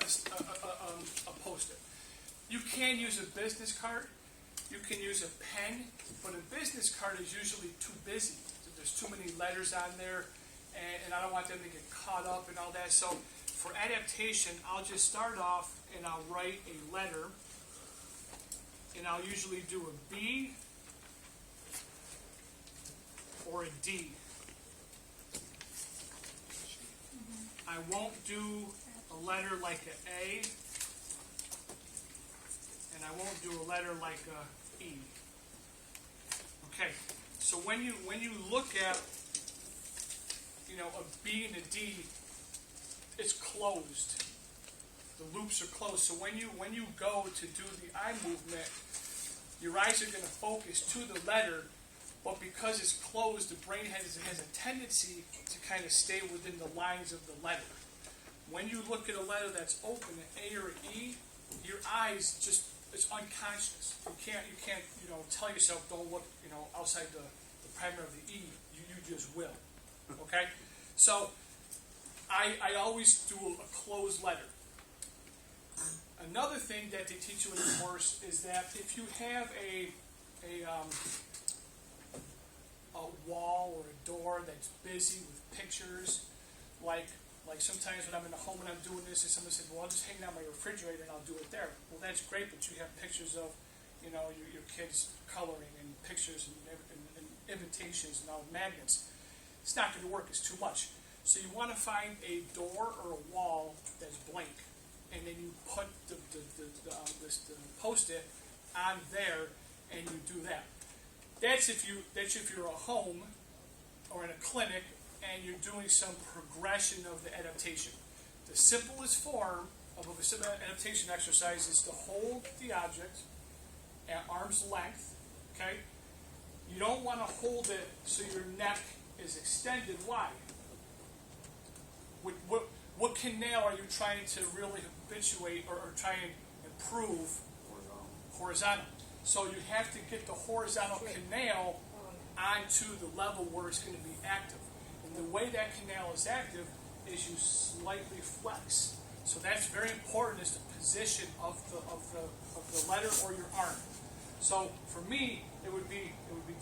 a post-it. You can use a business card. You can use a pen, but a business card is usually too busy. There's too many letters on there, and I don't want them to get caught up and all that. So for adaptation, I'll just start off and I'll write a letter, and I'll usually do a B or a D. I won't do a letter like an A, and I won't do a letter like a E. Okay, so when you look at, you know, a B and a D, it's closed. The loops are closed. So when you go to do the eye movement, your eyes are going to focus to the letter, but because it's closed, the brain has a tendency to kind of stay within the lines of the letter. When you look at a letter that's open, an A or an E, your eyes just, it's unconscious. You can't tell yourself, don't look, outside the primer of the E. You just will. Okay? So I always do a closed letter. Another thing that they teach you in the course is that if you have a wall or a door that's busy with pictures, like sometimes when I'm in the home and I'm doing this, and someone says, well, I'll just hang it on my refrigerator and I'll do it there. Well, that's great, but you have pictures of, your kids coloring and pictures and invitations and all magnets. It's not going to work. It's too much. So you want to find a door or a wall that's blank, and then you put the post-it on there, and you do that. That's if you're a home or in a clinic and you're doing some progression of the adaptation. The simplest form of a simple adaptation exercise is to hold the object at arm's length. Okay, you don't want to hold it so your neck is extended. Why? What canal are you trying to really habituate or try and improve? Horizontal. So you have to get the horizontal canal onto the level where it's going to be active. And the way that canal is active is you slightly flex. So that's very important, is the position of the letter or your arm. So for me, it would be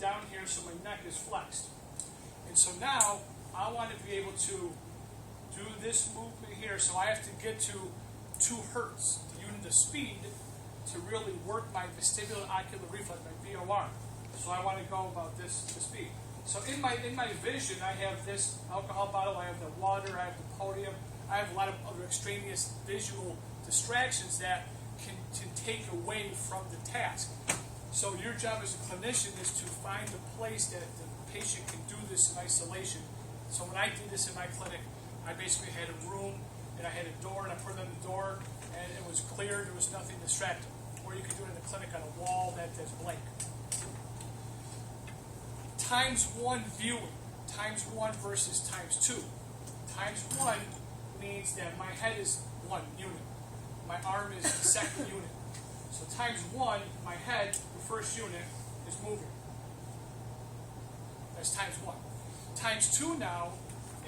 down here, so my neck is flexed. And so now I want to be able to do this movement here. So I have to get to 2 hertz, the unit of speed, to really work my vestibular ocular reflex, my VOR. So I want to go about this speed. So in my vision, I have this alcohol bottle, I have the water, I have the podium, I have a lot of other extraneous visual distractions that can take away from the task. So your job as a clinician is to find a place that the patient can do this in isolation. So when I did this in my clinic, I basically had a room and I had a door, and I put it on the door, and it was clear, there was nothing distracting. Or you could do it in the clinic on a wall that's blank. ×1 viewing, ×1 versus ×2. ×1 means that my head is 1 unit. My arm is the second unit. So ×1, my head, the first unit, is moving. That's ×1. ×2 now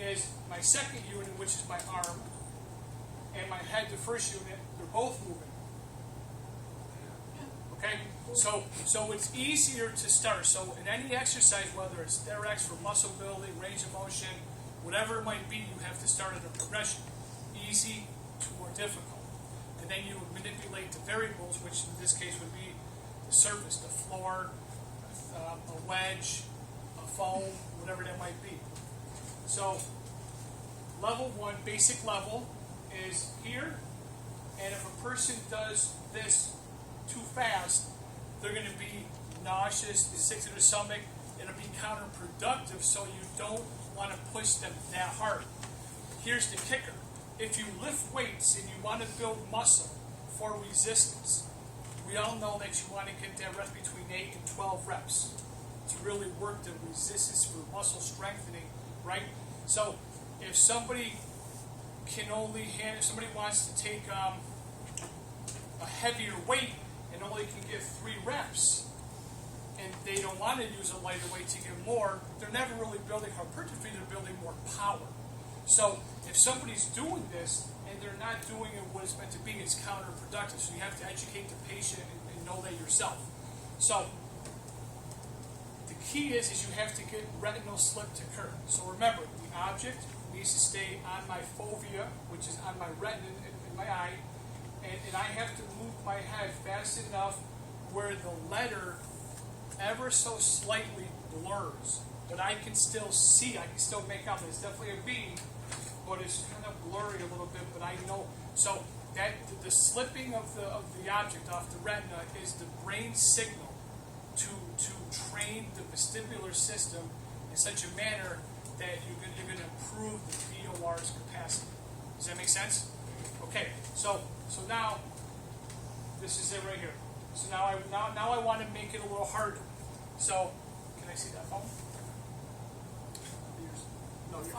is my second unit, which is my arm, and my head, the first unit, they're both moving. Okay? So it's easier to start. So in any exercise, whether it's Therex for muscle building, range of motion, whatever it might be, you have to start at a progression. Easy to more difficult. And then you manipulate the variables, which in this case would be the surface, the floor, a wedge, a foam, whatever that might be. So level 1, basic level, is here. And if a person does this too fast, they're going to be nauseous, sick to their stomach. It'll be counterproductive, so you don't want to push them that hard. Here's the kicker. If you lift weights and you want to build muscle for resistance, we all know that you want to get that rep between 8 and 12 reps to really work the resistance for muscle strengthening, right? So if somebody somebody wants to take a heavier weight and only can get 3 reps, and they don't want to use a lighter weight to get more, they're never really building hypertrophy, they're building more power. So if somebody's doing this and and they're not doing it what it's meant to be, it's counterproductive. So you have to educate the patient and know that yourself. So the key is you have to get retinal slip to occur. So remember, the object needs to stay on my fovea, which is on my retina in my eye, and I have to move my head fast enough where the letter ever so slightly blurs, but I can still see, I can still make out that it's definitely a B, but it's kind of blurry a little bit, but I know. So that the slipping of the object off the retina is the brain signal to train the vestibular system in such a manner that you're going to improve the VOR's capacity. Does that make sense? Okay, so now this is it right here. So now I want to make it a little harder. So can I see that phone? No, your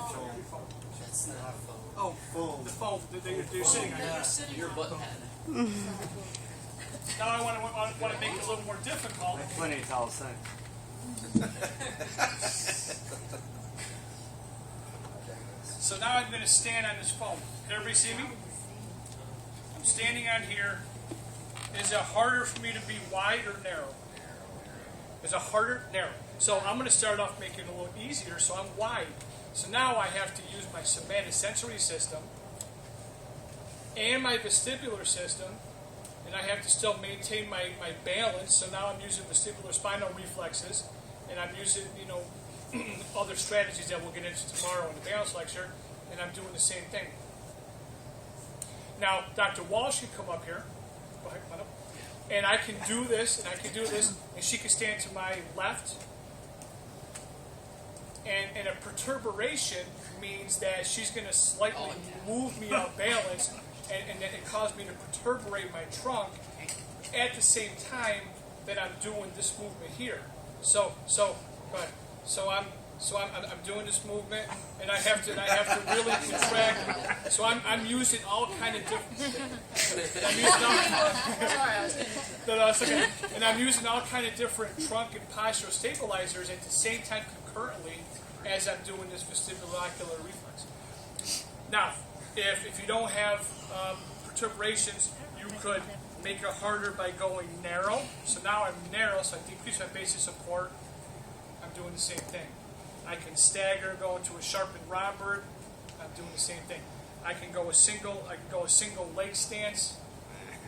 phone. That's not a phone. Oh, phone. The phone that you're sitting on. Yeah, your butt pad. Now I want to make it a little more difficult. Plenty of tall thing. So now I'm going to stand on this phone. Can everybody see me? I'm standing on here. Is it harder for me to be wide or narrow? Is it harder? Narrow. So I'm going to start off making it a little easier, so I'm wide. So now I have to use my somatosensory system and my vestibular system, and I have to still maintain my balance. So now I'm using vestibular spinal reflexes, and I'm using, other strategies that we'll get into tomorrow in the balance lecture, and I'm doing the same thing. Now, Dr. Walsh can come up here. Go ahead, come on up. And I can do this, and I can do this, and she can stand to my left. And a perturbation means that she's going to slightly move me out balance and cause me to perturbate my trunk at the same time that I'm doing this movement here. So go ahead. So I'm doing this movement, and I have to really contract. So I'm using all kind of different. And I'm using all kind of different trunk and postural stabilizers at the same time concurrently as I'm doing this vestibular reflex. Now, if you don't have perturbations, you could make it harder by going narrow. So now I'm narrow, so I decrease my base of support. I'm doing the same thing. I can stagger, go into a sharpened Robert. I'm doing the same thing. I can go a single leg stance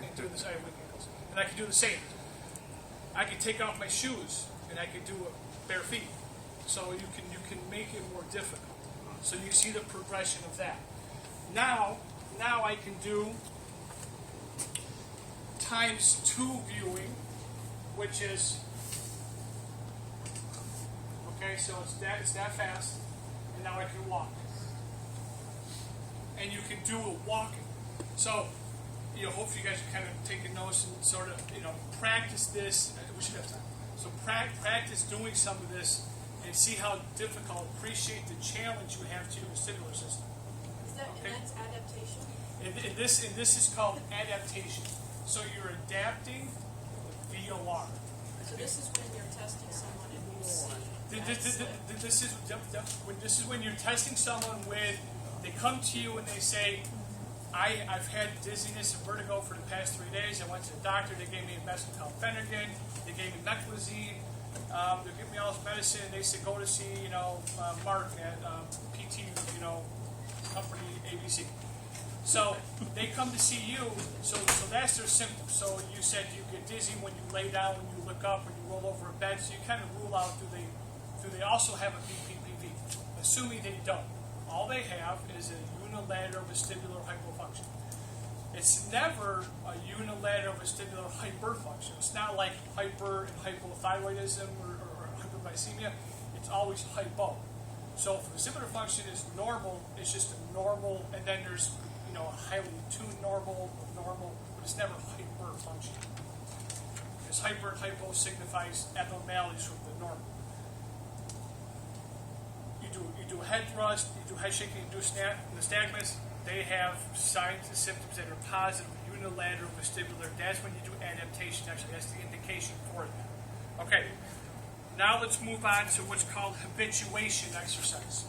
and do this. And I can do the same. I can take off my shoes and I can do it bare feet. So you can make it more difficult. So you see the progression of that. Now I can do ×2 viewing, which is okay. So it's that fast, and now I can walk. And you can do it walking. So hopefully you guys are kind of taking notes and sort of practice this. We should have time. So practice doing some of this and see how difficult. Appreciate the challenge you have to your vestibular system. And that's adaptation? And this is called adaptation. So you're adapting the VOR. So this is when you're testing someone and you see. This is when you're testing someone with. They come to you and they say, I've had dizziness and vertigo for the past 3 days. I went to the doctor. They gave me a medicine called Phenergan. They gave me Meclizine. They give me all this medicine. They said go to see Mark at PT company ABC. So they come to see you. So that's their symptoms. So you said you get dizzy when you lay down, when you look up, when you roll over a bed. So you kind of rule out do they also have a BPPV? Assuming they don't. All they have is a unilateral vestibular hypofunction. It's never a unilateral vestibular hyperfunction. It's not like hyper and hypothyroidism or hyperglycemia. It's always hypo. So if vestibular function is normal, it's just a normal, and then there's a highly tuned normal, but it's never hyperfunction. Because hyper and hypo signifies abnormalities from the normal. You do head thrust, you do head shaking, you do nystagmus. They have signs and symptoms that are positive, unilateral vestibular. That's when you do adaptation. Actually, that's the indication for that. Okay, now let's move on to what's called habituation exercise.